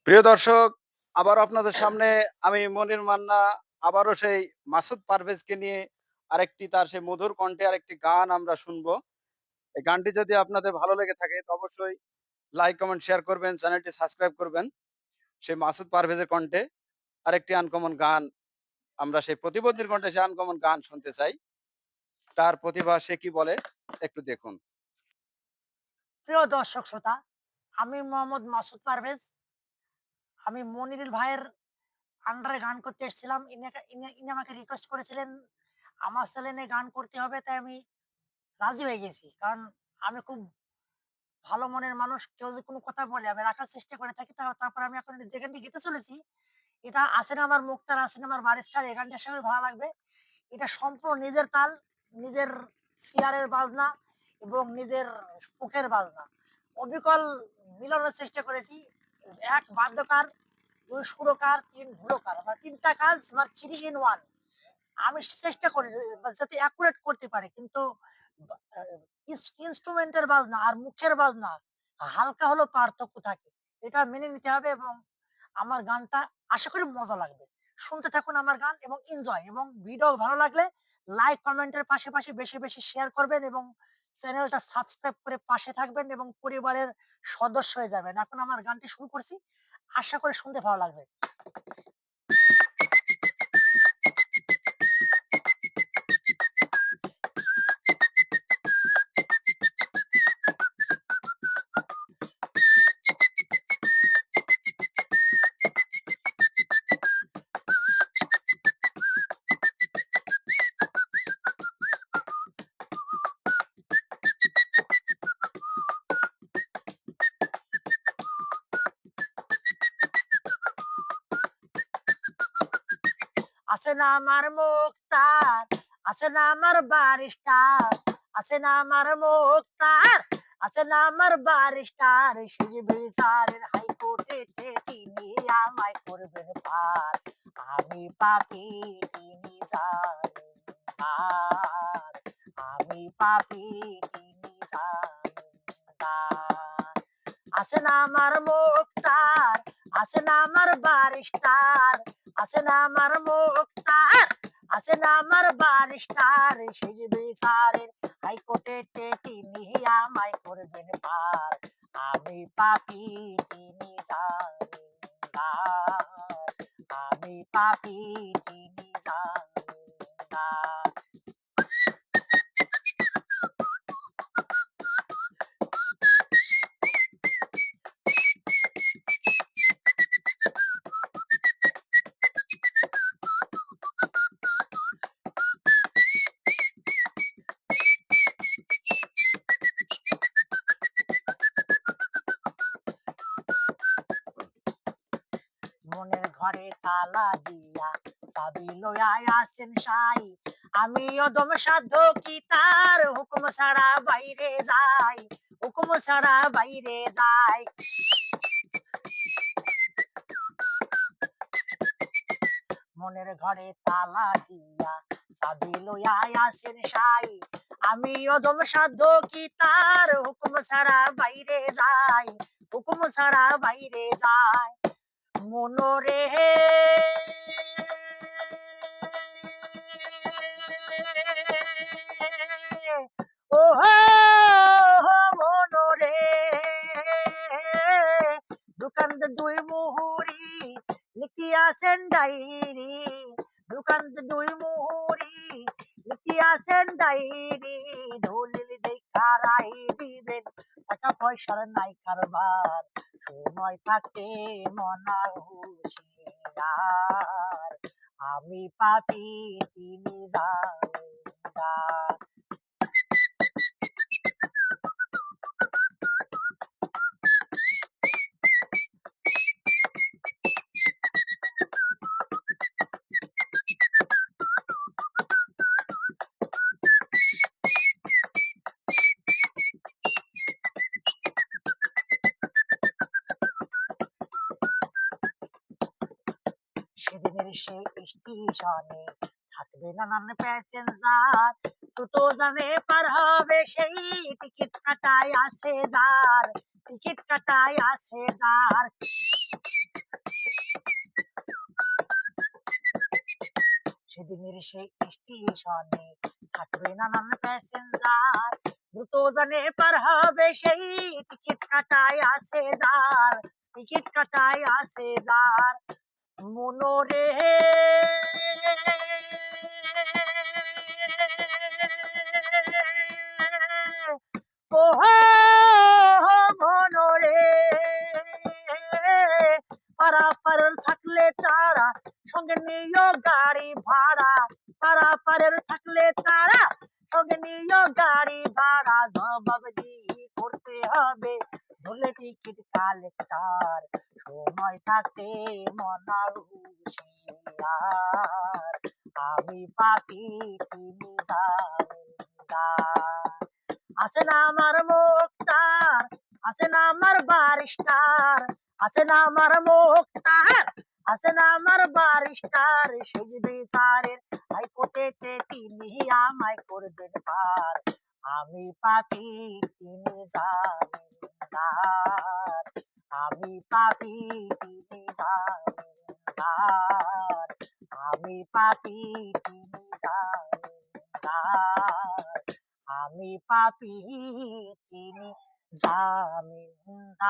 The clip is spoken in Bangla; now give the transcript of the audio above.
প্রিয় দর্শক, আবারও আপনাদের সামনে আমি মনির মান্না আবারও সেই মাসুদ পারভেজকে নিয়ে আরেকটি তার সেই মধুর কণ্ঠে আরেকটি গান আমরা শুনবো। এই গানটি যদি আপনাদের ভালো লেগে থাকে তো অবশ্যই লাইক, কমেন্ট, শেয়ার করবেন, চ্যানেলটি সাবস্ক্রাইব করবেন। সেই মাসুদ পারভেজের কণ্ঠে আরেকটি আনকমন গান আমরা সেই প্রতিবন্ধীর কণ্ঠে সেই আনকমন গান শুনতে চাই। তার প্রতিভা সে কি বলে একটু দেখুন। প্রিয় দর্শক শ্রোতা, আমি মোহাম্মদ মাসুদ পারভেজ। আমি মনিরুল ভাইয়ের আন্ডারে গান করতে এসেছিলাম। ইনি আমাকে রিকোয়েস্ট করেছিলেন আমার চ্যানেলে গান করতে হবে, তাই আমি রাজি হয়ে গেছি। কারণ আমি খুব ভালো মনের মানুষ। কেউ যদি কোনো কথা বলে আমি রাখার চেষ্টা করে থাকি। তারপর আমি এখন যে গানটি গেতে চলেছি, এটা আছেন আমার মুক্তার, আছেন আমার বারিস্তার। এই গানটা আশা করি ভালো লাগবে। এটা সম্পূর্ণ নিজের তাল, নিজের সিয়ারের বাজনা এবং নিজের সুখের বাজনা। অবিকল মিলানোর চেষ্টা করেছি। ১ বাদ্যকার, ২ সুরকার, ৩ ধুরকার। আমার ৩ টা কাজ আমার 3 in 1। আমি চেষ্টা করি যাতে অ্যাকুরেট করতে পারি। কিন্তু বা আ ইন্সট্রুমেন্টের বাজনা আর মুখের বাজনা হালকা হলেও পার্থক্য থাকে। এটা মেনে নিতে হবে এবং আমার গানটা আশা করি মজা লাগবে। শুনতে থাকুন আমার গান এবং এনজয়, এবং ভিডিও ভালো লাগলে লাইক, কমেন্টের পাশাপাশি বেশি, বেশি শেয়ার করবেন এবং চ্যানেলটা সাবস্ক্রাইব করে পাশে থাকবেন এবং পরিবারের সদস্য হয়ে যাবেন। এখন আমার গানটি শুরু করছি। আশা করি শুনতে ভালো লাগবে। আছে না আমার মুক্তার, আছে না আমার বারিস্টার, আছে না আমার মুক্তার, আছে না আমার বারিস্টার, সেই যে বিচারের হাইকোর্টেতে তিনি আমায় করবেন পার। আমি পাপী, তিনি জানেন আর, আমি পাপী, তিনি জানেন আর। আছে না আমার মুক্তার, আছে না আমার বারিস্টার, আছে না আমার মুক্তার, আছে না আমার বারিস্টার, সেই যে বিচারের হাইকোর্টেতে তিনি আমায় করবেন পার। আমি পাপী, তিনি জানেন না, আমি পাপী, তিনি জানেন না। মনের ঘরে তালা দিয়া চাবি লইয়া আসেন সাই। আমি অদম সাধ্য কি তার হুকুম ছাড়া বাইরে যাই, হুকুম ছাড়া বাইরে যাই। মনের ঘরে তালা দিয়া চাবি লইয়া আসেন সাই। আমি অদম সাধ্য কি তার হুকুম ছাড়া বাইরে যাই, হুকুম ছাড়া বাইরে যাই। মনরে ও মনরে দোকানতে ২ মুহুরি লিখিয়াছেন ডাইরি, দোকানতে ২ মুহুরি লিখিয়াছেন ডাইরি, দলিল দেখা রাই দিবেন, টাকা পয়সার নাই কারবার, সময় থাকতে মনা হুঁশিয়ার। আমি পাপী, তিনি জানেন না। সেদিনের সেই স্টেশনে থাকবে নানান প্যাসেঞ্জার, তো জানে পার হবে সেই টিকিট কাটায় আছে যার, টিকিট কাটায় আছে যার। সেদিনের সেই স্টেশনে থাকবে নানান প্যাসেঞ্জার, দ্রুত জানে পার হবে সেই টিকিট কাটায় আছে যার, টিকিট কাটায় আছে যার। মনোরে ওহো মনোরে পারাপারের থাকলে তারা সঙ্গে নিও গাড়ি ভাড়া, পারাপারের থাকলে তারা সঙ্গে নিও গাড়ি ভাড়া, জবাবদিহি করতে হবে ধরলে টিকিট কালেক্টর, সময় থাকতে মনার হুঁশিয়ার, আমি পাপি তিনি জামিনদার। আছে না আমার মুক্তার, আছে না আমার বারিস্টার, আছে না আমার মুক্তার, আছে না আমার বারিস্টার, সেজ বিচারের হাইকোর্টেতে তিনি আমায় করবেন পার, আমি পাপি তিনি জামিনদার, আমি পাপি তিনি জামিনদার, আমি পাপি তিনি জামিনদার, আমি পাপী তিনি জামিনদার।